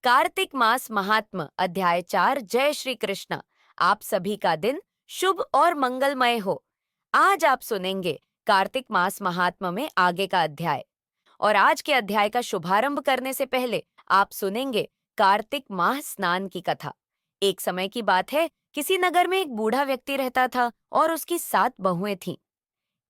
कार्तिक मास महात्म अध्याय 4 जय श्री कृष्ण। आप सभी का दिन शुभ और मंगलमय हो। आज आप सुनेंगे कार्तिक मास महात्म में आगे का अध्याय। और आज के अध्याय का शुभारंभ करने से पहले आप सुनेंगे कार्तिक माह स्नान की कथा। एक समय की बात है, किसी नगर में एक बूढ़ा व्यक्ति रहता था और उसकी 7 बहुएं थीं।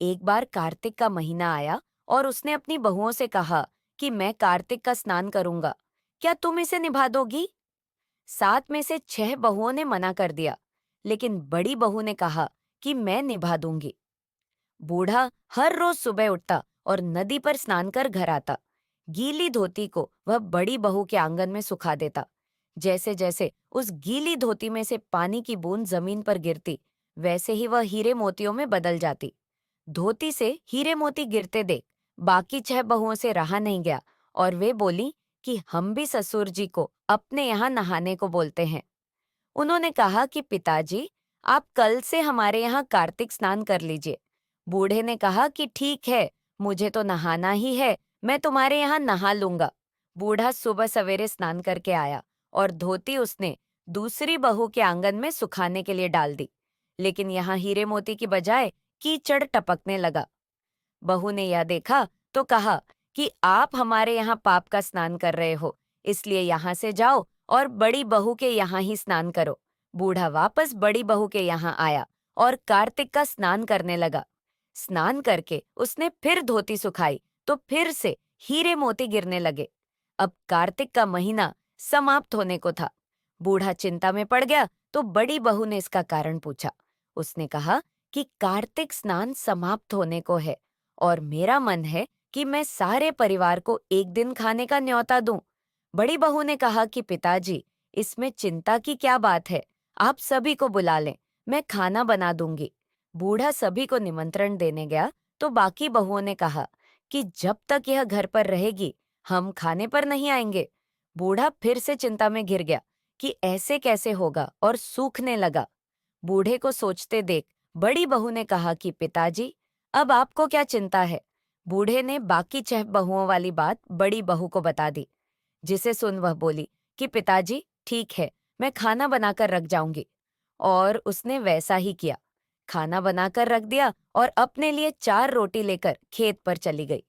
एक बार कार्तिक का महीना आया और उसने अपनी बहुओं से कहा कि मैं कार्तिक का स्नान करूंगा, क्या तुम इसे निभा दोगी? 7 में से 6 बहुओं ने मना कर दिया, लेकिन बड़ी बहू ने कहा कि मैं निभा दूंगी। बूढ़ा हर रोज सुबह उठता और नदी पर स्नान कर घर आता। गीली धोती को वह बड़ी बहू के आंगन में सुखा देता। जैसे जैसे उस गीली धोती में से पानी की बूंद जमीन पर गिरती, वैसे ही वह हीरे मोतियों में बदल जाती। धोती से हीरे मोती गिरते देख बाकी 6 बहुओं से रहा नहीं गया और वे बोली कि हम भी ससुर जी को अपने यहाँ नहाने को बोलते हैं। उन्होंने कहा कि पिताजी, आप कल से हमारे यहाँ कार्तिक स्नान कर लीजिए। बूढ़े ने कहा कि ठीक है, मुझे तो नहाना ही है, मैं तुम्हारे यहाँ नहा लूंगा। बूढ़ा सुबह सवेरे स्नान करके आया और धोती उसने दूसरी बहू के आंगन में सुखाने के लिए डाल दी, लेकिन यहाँ हीरे मोती की बजाय कीचड़ टपकने लगा। बहू ने यह देखा तो कहा कि आप हमारे यहाँ पाप का स्नान कर रहे हो, इसलिए यहाँ से जाओ और बड़ी बहू के यहाँ ही स्नान करो। बूढ़ा वापस बड़ी बहू के यहाँ आया और कार्तिक का स्नान करने लगा। स्नान करके उसने फिर धोती सुखाई तो फिर से हीरे मोती गिरने लगे। अब कार्तिक का महीना समाप्त होने को था। बूढ़ा चिंता में पड़ गया तो बड़ी बहू ने इसका कारण पूछा। उसने कहा कि कार्तिक स्नान समाप्त होने को है और मेरा मन है कि मैं सारे परिवार को एक दिन खाने का न्योता दूं। बड़ी बहू ने कहा कि पिताजी, इसमें चिंता की क्या बात है, आप सभी को बुला लें, मैं खाना बना दूंगी। बूढ़ा सभी को निमंत्रण देने गया तो बाकी बहुओं ने कहा कि जब तक यह घर पर रहेगी हम खाने पर नहीं आएंगे। बूढ़ा फिर से चिंता में घिर गया कि ऐसे कैसे होगा और सूखने लगा। बूढ़े को सोचते देख बड़ी बहू ने कहा कि पिताजी, अब आपको क्या चिंता है? बूढ़े ने बाकी 6 बहुओं वाली बात बड़ी बहू को बता दी, जिसे सुन वह बोली कि पिताजी ठीक है, मैं खाना बनाकर रख जाऊंगी। और उसने वैसा ही किया। खाना बनाकर रख दिया और अपने लिए 4 रोटी लेकर खेत पर चली गई।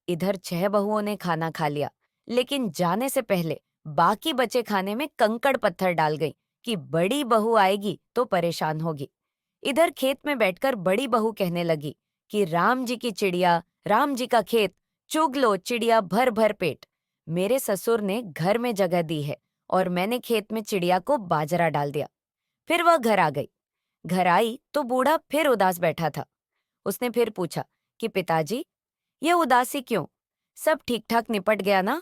इधर 6 बहुओं ने खाना खा लिया, लेकिन जाने से पहले बाकी बचे खाने में कंकड़ पत्थर डाल गई कि बड़ी बहू आएगी तो परेशान होगी। इधर खेत में बैठकर बड़ी बहू कहने लगी कि राम जी की चिड़िया, राम जी का खेत, चुग लो चिड़िया भर भर पेट। मेरे ससुर ने घर में जगह दी है और मैंने खेत में चिड़िया को बाजरा डाल दिया। फिर वह घर आ गई। घर आई तो बूढ़ा फिर उदास बैठा था। उसने फिर पूछा कि पिताजी, यह उदासी क्यों? सब ठीक ठाक निपट गया ना?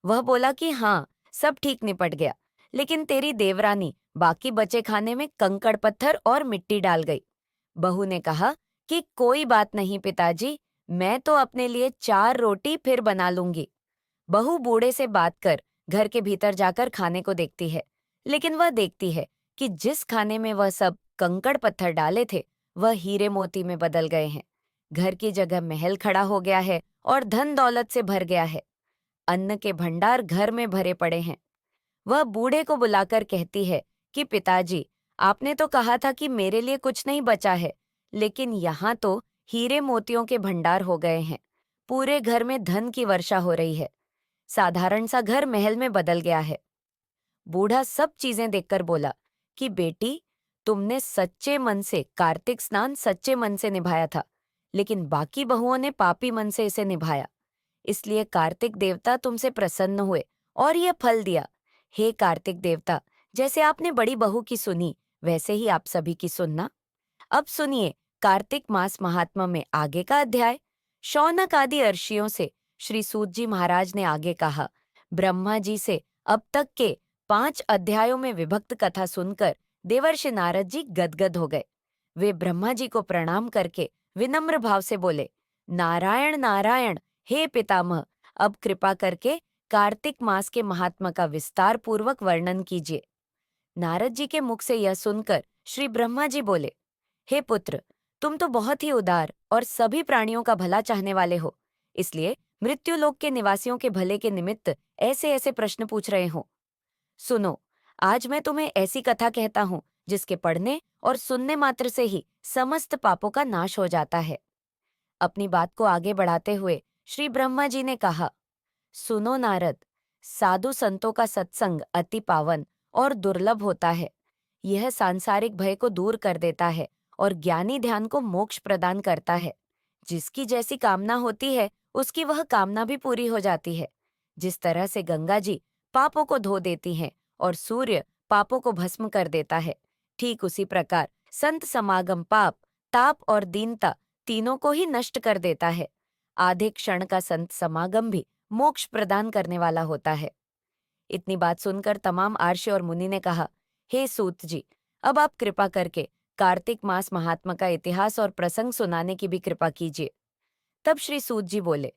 वह बोला कि हाँ, सब ठीक निपट गया, लेकिन तेरी देवरानी बाकी बचे खाने में कंकड़ पत्थर और मिट्टी डाल गई। बहू ने कहा कि कोई बात नहीं पिताजी, मैं तो अपने लिए 4 रोटी फिर बना लूंगी। बहू बूढ़े से बात कर घर के भीतर जाकर खाने को देखती है, लेकिन वह देखती है कि जिस खाने में वह सब कंकड़ पत्थर डाले थे वह हीरे मोती में बदल गए हैं। घर की जगह महल खड़ा हो गया है और धन दौलत से भर गया है। अन्न के भंडार घर में भरे पड़े हैं। वह बूढ़े को बुलाकर कहती है कि पिताजी, आपने तो कहा था कि मेरे लिए कुछ नहीं बचा है, लेकिन यहाँ तो हीरे मोतियों के भंडार हो गए हैं। पूरे घर में धन की वर्षा हो रही है। साधारण सा घर महल में बदल गया है। बूढ़ा सब चीजें देखकर बोला कि बेटी, तुमने सच्चे मन से कार्तिक स्नान सच्चे मन से निभाया था, लेकिन बाकी बहुओं ने पापी मन से इसे निभाया। इसलिए कार्तिक देवता तुमसे प्रसन्न हुए और ये फल दिया। हे कार्तिक देवता, जैसे आपने बड़ी बहू की सुनी, वैसे ही आप सभी की सुनना। अब सुनिए कार्तिक मास महात्मा में आगे का अध्याय। शौनक आदि ऋषियों से श्री सूत जी महाराज ने आगे कहा। ब्रह्मा जी से अब तक के 5 अध्यायों में विभक्त कथा सुनकर देवर्षि नारद जी गदगद हो गए। वे ब्रह्मा जी को प्रणाम करके विनम्र भाव से बोले, नारायण नारायण, हे पितामह, अब कृपा करके कार्तिक मास के महात्मा का विस्तार पूर्वक वर्णन कीजिए। नारद जी के मुख से यह सुनकर श्री ब्रह्मा जी बोले, हे पुत्र, तुम तो बहुत ही उदार और सभी प्राणियों का भला चाहने वाले हो, इसलिए मृत्युलोक के निवासियों के भले के निमित्त ऐसे ऐसे प्रश्न पूछ रहे हो। सुनो, आज मैं तुम्हें ऐसी कथा कहता हूँ जिसके पढ़ने और सुनने मात्र से ही समस्त पापों का नाश हो जाता है। अपनी बात को आगे बढ़ाते हुए श्री ब्रह्मा जी ने कहा, सुनो नारद, साधु संतों का सत्संग अति पावन और दुर्लभ होता है। यह सांसारिक भय को दूर कर देता है और ज्ञानी ध्यान को मोक्ष प्रदान करता है। जिसकी जैसी कामना होती है उसकी वह कामना भी पूरी हो जाती है। जिस तरह से गंगा जी पापों को धो देती हैं और सूर्य पापों को भस्म कर देता है, ठीक उसी प्रकार संत समागम पाप, ताप और दीनता तीनों को ही नष्ट कर देता है। आधे क्षण का संत समागम भी मोक्ष प्रदान करने वाला होता है। इतनी बात सुनकर तमाम आर्षि और मुनि ने कहा, हे सूत जी, अब आप कृपा करके कार्तिक मास महात्मा का इतिहास और प्रसंग सुनाने की भी कृपा कीजिए। तब श्री सूत जी बोले,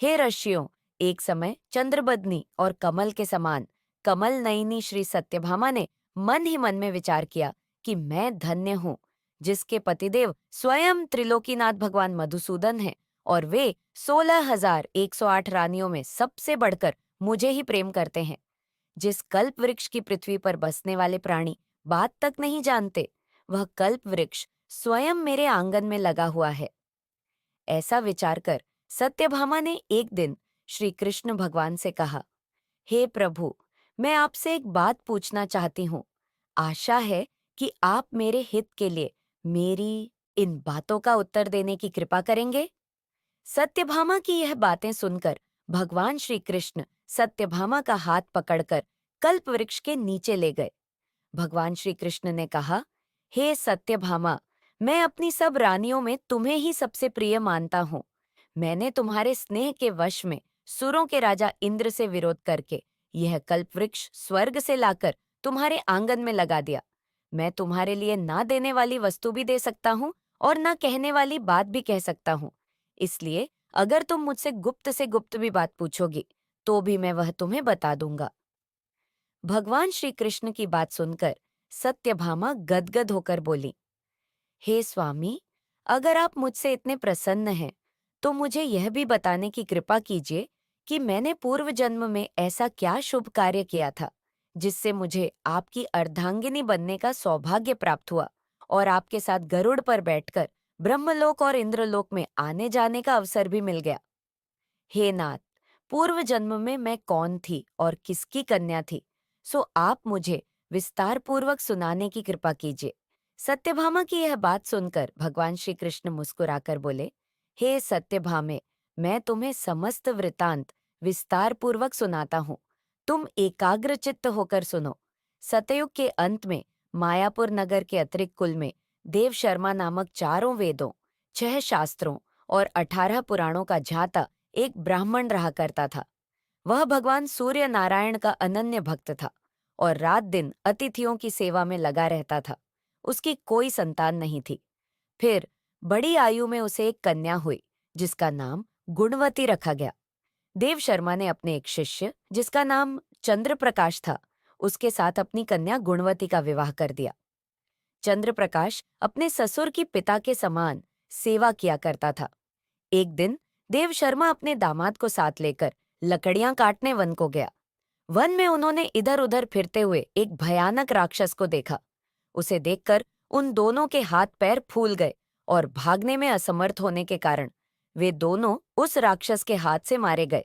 हे ऋषियों, एक समय चंद्रबदनी और कमल के समान कमल नयनी श्री सत्यभामा ने मन ही मन में विचार किया कि मैं धन्य हूँ, जिसके पतिदेव स्वयं त्रिलोकीनाथ भगवान मधुसूदन हैं और वे 16,108 रानियों में सबसे बढ़कर मुझे ही प्रेम करते हैं। जिस कल्प वृक्ष की पृथ्वी पर बसने वाले प्राणी बात तक नहीं जानते, वह कल्प वृक्ष स्वयं मेरे आंगन में लगा हुआ है। ऐसा विचार कर सत्यभामा ने एक दिन श्री कृष्ण भगवान से कहा, हे प्रभु, मैं आपसे एक बात पूछना चाहती हूँ। आशा है कि आप मेरे हित के लिए मेरी इन बातों का उत्तर देने की कृपा करेंगे। सत्यभामा की यह बातें सुनकर भगवान श्री कृष्ण सत्यभामा का हाथ पकड़कर कल्प वृक्ष के नीचे ले गए। भगवान श्री कृष्ण ने कहा, हे सत्यभामा, मैं अपनी सब रानियों में तुम्हें ही सबसे प्रिय मानता हूँ। मैंने तुम्हारे स्नेह के वश में सुरों के राजा इंद्र से विरोध करके यह कल्प वृक्ष स्वर्ग से लाकर तुम्हारे आंगन में लगा दिया। मैं तुम्हारे लिए ना देने वाली वस्तु भी दे सकता हूँ और ना कहने वाली बात भी कह सकता हूँ। इसलिए अगर तुम मुझसे गुप्त से गुप्त भी बात पूछोगी तो भी मैं वह तुम्हें बता दूंगा। भगवान श्री कृष्ण की बात सुनकर सत्यभामा गदगद होकर बोली, हे स्वामी, अगर आप मुझसे इतने प्रसन्न हैं, तो मुझे यह भी बताने की कृपा कीजिए कि मैंने पूर्व जन्म में ऐसा क्या शुभ कार्य किया था, जिससे मुझे आपकी अर्धांगिनी बनने का सौभाग्य प्राप्त हुआ और आपके साथ गरुड़ पर बैठकर ब्रह्मलोक और इंद्रलोक में आने जाने का अवसर भी मिल गया। हे नाथ, पूर्व जन्म में मैं कौन थी और किसकी कन्या थी, सो आप मुझे विस्तार पूर्वक सुनाने की कृपा कीजिए। सत्यभामा की यह बात सुनकर भगवान श्री कृष्ण मुस्कुराकर बोले, हे सत्यभामे, मैं तुम्हें समस्त वृतांत विस्तार पूर्वक सुनाता हूँ। तुम एकाग्र चित्त होकर सुनो। सतयुग के अंत में मायापुर नगर के अतिरिक्त कुल में देव शर्मा नामक 4 वेदों, 6 शास्त्रों और 18 पुराणों का झाता एक ब्राह्मण रहा करता था। वह भगवान सूर्य नारायण का अनन्य भक्त था और रात दिन अतिथियों की सेवा में लगा रहता था। उसकी कोई संतान नहीं थी। फिर बड़ी आयु में उसे एक कन्या हुई जिसका नाम गुणवती रखा गया। देव शर्मा ने अपने एक शिष्य जिसका नाम चंद्र प्रकाश था, उसके साथ अपनी कन्या गुणवती का विवाह कर दिया। चंद्र प्रकाश अपने ससुर की पिता के समान सेवा किया करता था। एक दिन देव शर्मा अपने दामाद को साथ लेकर लकड़ियां काटने वन को गया। वन में उन्होंने इधर उधर फिरते हुए एक भयानक राक्षस को देखा। उसे देखकर उन दोनों के हाथ पैर फूल गए और भागने में असमर्थ होने के कारण वे दोनों उस राक्षस के हाथ से मारे गए।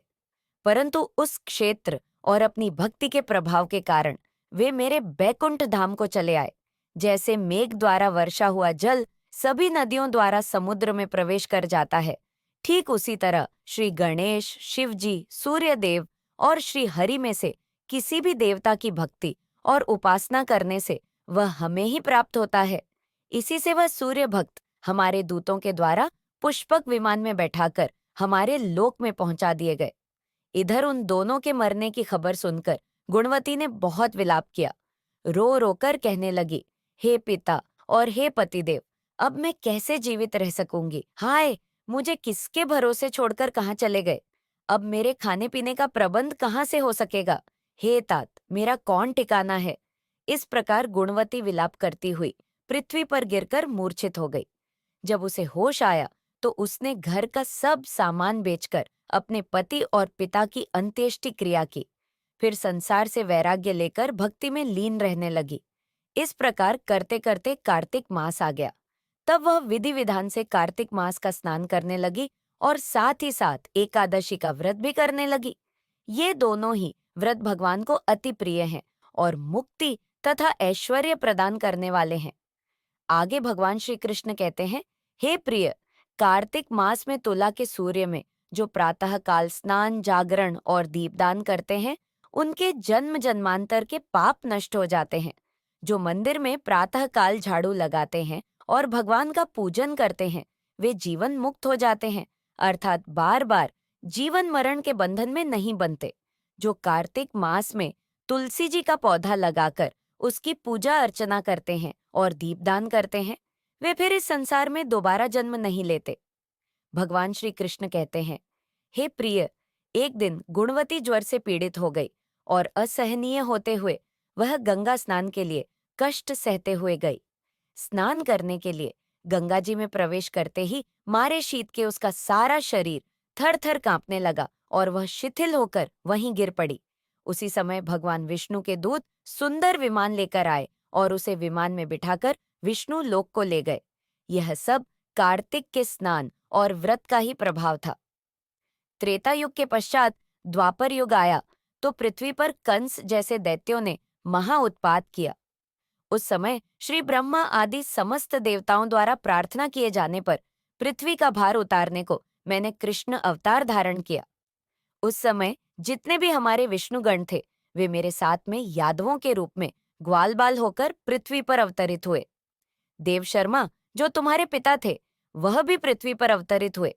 परंतु उस क्षेत्र और अपनी भक्ति के प्रभाव के कारण वे मेरे बैकुंठ धाम को चले आए। जैसे मेघ द्वारा वर्षा हुआ जल सभी नदियों द्वारा समुद्र में प्रवेश कर जाता है, ठीक उसी तरह श्री गणेश, शिव जी, सूर्यदेव और श्री हरि में से किसी भी देवता की भक्ति और उपासना करने से वह हमें ही प्राप्त होता है। इसी से वह सूर्य भक्त हमारे दूतों के द्वारा पुष्पक विमान में बैठाकर हमारे लोक में पहुंचा दिए गए। इधर उन दोनों के मरने की खबर सुनकर गुणवती ने बहुत विलाप किया। रो रोकर कहने लगी, हे पिता और हे पतिदेव, अब मैं कैसे जीवित रह सकूंगी? हाय, मुझे किसके भरोसे छोड़कर कहाँ चले गए? अब मेरे खाने पीने का प्रबंध कहाँ से हो सकेगा? हे तात, मेरा कौन ठिकाना है? इस प्रकार गुणवती विलाप करती हुई पृथ्वी पर गिरकर मूर्छित हो गई। जब उसे होश आया तो उसने घर का सब सामान बेचकर अपने पति और पिता की अंत्येष्टि क्रिया की। फिर संसार से वैराग्य लेकर भक्ति में लीन रहने लगी। इस प्रकार करते करते कार्तिक मास आ गया। तब वह विधि विधान से कार्तिक मास का स्नान करने लगी और साथ ही साथ एकादशी का व्रत भी करने लगी। ये दोनों ही व्रत भगवान को अति प्रिय हैं और मुक्ति तथा ऐश्वर्य प्रदान करने वाले हैं। आगे भगवान श्री कृष्ण कहते हैं, हे प्रिय, कार्तिक मास में तुला के सूर्य में जो प्रातः काल स्नान, जागरण और दीपदान करते हैं, उनके जन्म जन्मांतर के पाप नष्ट हो जाते हैं। जो मंदिर में प्रातः काल झाड़ू लगाते हैं और भगवान का पूजन करते हैं, वे जीवन मुक्त हो जाते हैं, अर्थात बार बार जीवन मरण के बंधन में नहीं बनते। जो कार्तिक मास में तुलसी जी का पौधा लगाकर उसकी पूजा अर्चना करते हैं और दीपदान करते हैं, वे फिर इस संसार में दोबारा जन्म नहीं लेते। भगवान श्री कृष्ण कहते हैं, हे प्रिय, एक दिन गुणवती ज्वर से पीड़ित हो गई और असहनीय होते हुए वह गंगा स्नान के लिए कष्ट सहते हुए गई। स्नान करने के लिए गंगा जी में प्रवेश करते ही मारे शीत के उसका सारा शरीर थर थर कांपने लगा और वह शिथिल होकर वहीं गिर पड़ी। उसी समय भगवान विष्णु के दूत सुंदर विमान लेकर आए और उसे विमान में बिठाकर विष्णु लोक को ले गए। यह सब कार्तिक के स्नान और व्रत का ही प्रभाव था। त्रेता युग के पश्चात द्वापर युग आया तो पृथ्वी पर कंस जैसे दैत्यों ने महा उत्पात किया। उस समय श्री ब्रह्मा आदि समस्त देवताओं द्वारा प्रार्थना किए जाने पर पृथ्वी का भार उतारने को मैंने कृष्ण अवतार धारण किया। उस समय जितने भी हमारे विष्णुगण थे, वे मेरे साथ में यादवों के रूप में ग्वाल बाल होकर पृथ्वी पर अवतरित हुए। देव शर्मा, जो तुम्हारे पिता थे, वह भी पृथ्वी पर अवतरित हुए।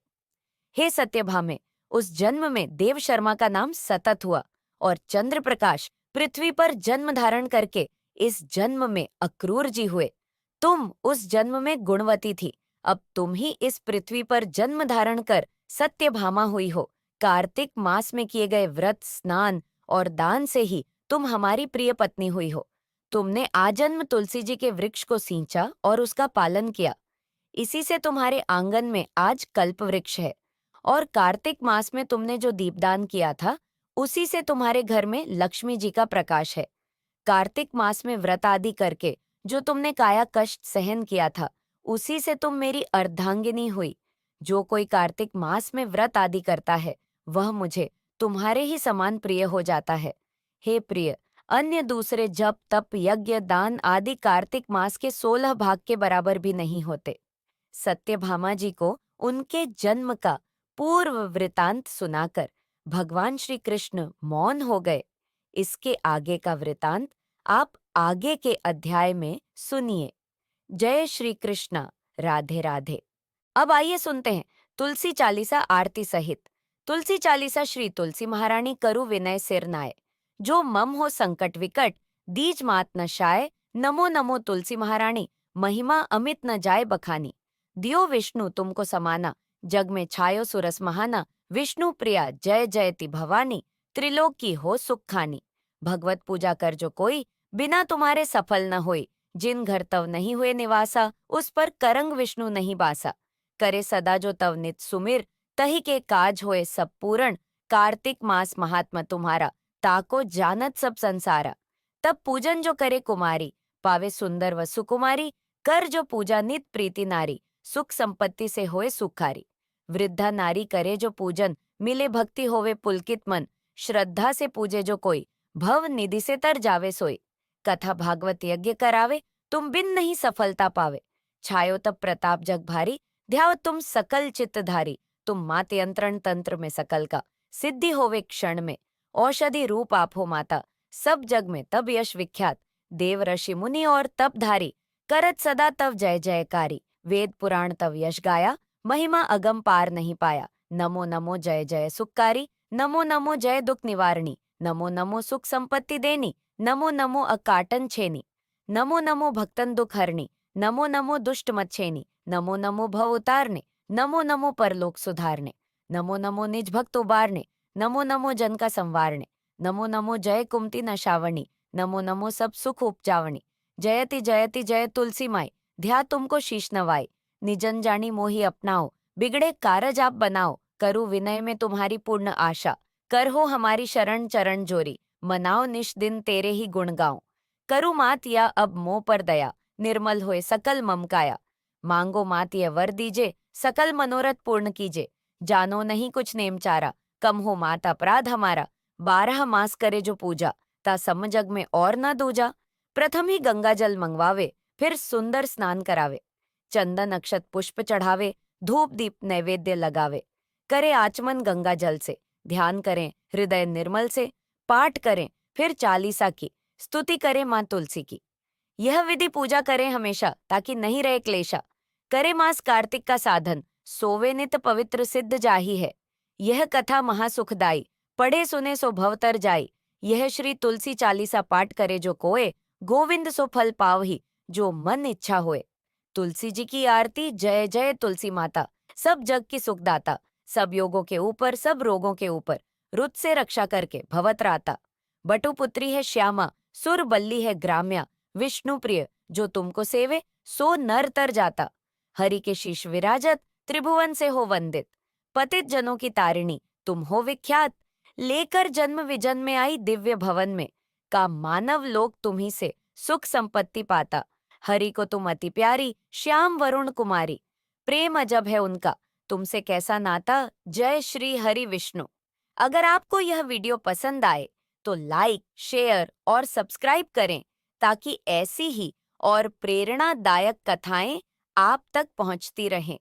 हे सत्यभामे, उस जन्म में देव शर्मा का नाम सतत हुआ और चंद्र प्रकाश पृथ्वी पर जन्म धारण करके इस जन्म में अक्रूर जी हुए। तुम उस जन्म में गुणवती थी, अब तुम ही इस पृथ्वी पर जन्म धारण कर सत्यभामा हुई हो। कार्तिक मास में किए गए व्रत, स्नान और दान से ही तुम हमारी प्रिय पत्नी हुई हो। तुमने आजन्म तुलसी जी के वृक्ष को सींचा और उसका पालन किया। इसी से तुम्हारे आंगन में आज कल्प वृक्ष है और कार्तिक मास में तुमने जो दीपदान किया था, उसी से तुम्हारे घर में लक्ष्मी जी का प्रकाश है। कार्तिक मास में व्रत आदि करके जो तुमने काया कष्ट सहन किया था, उसी से तुम मेरी अर्धांगिनी हुई। जो कोई कार्तिक मास में व्रत आदि करता है, वह मुझे तुम्हारे ही समान प्रिय हो जाता है। हे प्रिय, अन्य दूसरे जप, तप, यज्ञ, दान आदि कार्तिक मास के 16 भाग के बराबर भी नहीं होते। सत्यभामा जी को उनके जन्म का पूर्व वृतांत सुनाकर भगवान श्री कृष्ण मौन हो गए। इसके आगे का वृतांत आप आगे के अध्याय में सुनिए। जय श्री कृष्ण। राधे राधे। अब आइए सुनते हैं तुलसी चालीसा आरती सहित। तुलसी चालीसा श्री तुलसी महारानी करु विनय सिर नाय। जो मम हो संकट विकट, दीज मात न शाय। नमो नमो तुलसी महारानी, महिमा अमित न जाय बखानी। दियो विष्णु तुमको समाना, जग में छायो सुरस महाना। विष्णु प्रिया जय जयति भवानी, त्रिलोक की हो सुख खानी। भगवत पूजा कर जो कोई, बिना तुम्हारे सफल न होई। जिन घर तव नहीं हुए निवासा, उस पर करंग विष्णु नहीं बासा। करे सदा जो तव नित सुमिर, तही के काज होए सब पूरण। कार्तिक मास महात्मा तुम्हारा, ताको जानत सब संसारा। तब पूजन जो करे कुमारी, पावे सुंदर व सुकुमारी। कर जो पूजा नित प्रीति नारी, सुख संपत्ति से होए सुखारी। वृद्धा नारी करे जो पूजन, मिले भक्ति होवे पुलकित मन। श्रद्धा से पूजे जो कोई, भव निधि से तर जावे सोई। कथा भागवत यज्ञ करावे, तुम बिन नहीं सफलता पावे। छायो तब प्रताप जग भारी, ध्याव तुम सकल चित्तधारी। तुम मात यंत्रण तंत्र में सकल का, सिद्धि होवे क्षण में। औषधि रूप आप हो माता, सब जग में तब यश विख्यात। देव ऋषि मुनि और तपधारी, करत सदा तव जय जयकारी। वेद पुराण तव यश गाया, महिमा अगम पार नहीं पाया। नमो नमो जय जय सुखकारी, नमो नमो जय दुख निवारणी। नमो नमो सुख संपत्ति देनी, नमो नमो अकाटन छेनी। नमो नमो भक्तन दुख हरणी, नमो नमो दुष्ट मच्छेनी। नमो नमो भव उतारने, नमो नमो परलोक सुधारने। नमो नमो निज भक्त उबारने, नमो नमो जन का संवारने। नमो नमो जय कुमति नशावणी, नमो नमो सब सुख उपजावणी। जयति जयति जय तुलसी माई, ध्या तुमको शीश नवाई। निजन जानी मोहि अपनाओ, बिगड़े कारज आप बनाओ। करु विनय में तुम्हारी पूर्ण आशा, कर हो हमारी शरण चरण जोरी। मनाओ निश दिन तेरे ही गुण गाऊं। करूँ मात या अब मोह पर दया, निर्मल होए सकल ममकाया। मांगो मात यह वर दीजे, सकल मनोरथ पूर्ण कीजे। जानो नहीं कुछ नेम चारा, कम हो मात अपराध हमारा। 12 मास करे जो पूजा, ता सम जग में और न दूजा। प्रथम ही गंगा जल मंगवावे, फिर सुंदर स्नान करावे। चंदन अक्षत पुष्प चढ़ावे, धूप दीप नैवेद्य लगावे। करे आचमन गंगा जल से, ध्यान करें हृदय निर्मल से। पाठ करें फिर चालीसा की, स्तुति करें माँ तुलसी की। यह विधि पूजा करें हमेशा, ताकि नहीं रहे क्लेशा। करे मास कार्तिक का साधन, सोवे नित पवित्र सिद्ध जाही है। यह कथा महासुखदाई, पढ़े सुने सो भवतर जाई। यह श्री तुलसी चालीसा पाठ करे जो कोय, गोविंद सो फल पावही, जो मन इच्छा होए। तुलसी जी की आरती, जय जय तुलसी माता। सब जग की सुखदाता, सब योगों के ऊपर, सब रोगों के ऊपर, रुत से रक्षा करके भवत्राता। बटुपुत्री है श्यामा, सुर बल्ली है ग्राम्या। विष्णु प्रिय जो तुमको सेवे, सो नर तर जाता। हरि के शीश विराजत, त्रिभुवन से हो वंदित। पतित जनों की तारिणी, तुम हो विख्यात। लेकर जन्म विजन में आई दिव्य भवन में, का मानव लोक तुम्ही से सुख संपत्ति पाता। हरि को तुम अति प्यारी, श्याम वरुण कुमारी। प्रेम अजब है उनका, तुमसे कैसा नाता। जय श्री हरि विष्णु। अगर आपको यह वीडियो पसंद आए तो लाइक, शेयर और सब्सक्राइब करें, ताकि ऐसी ही और प्रेरणादायक कथाएं आप तक पहुंचती रहें।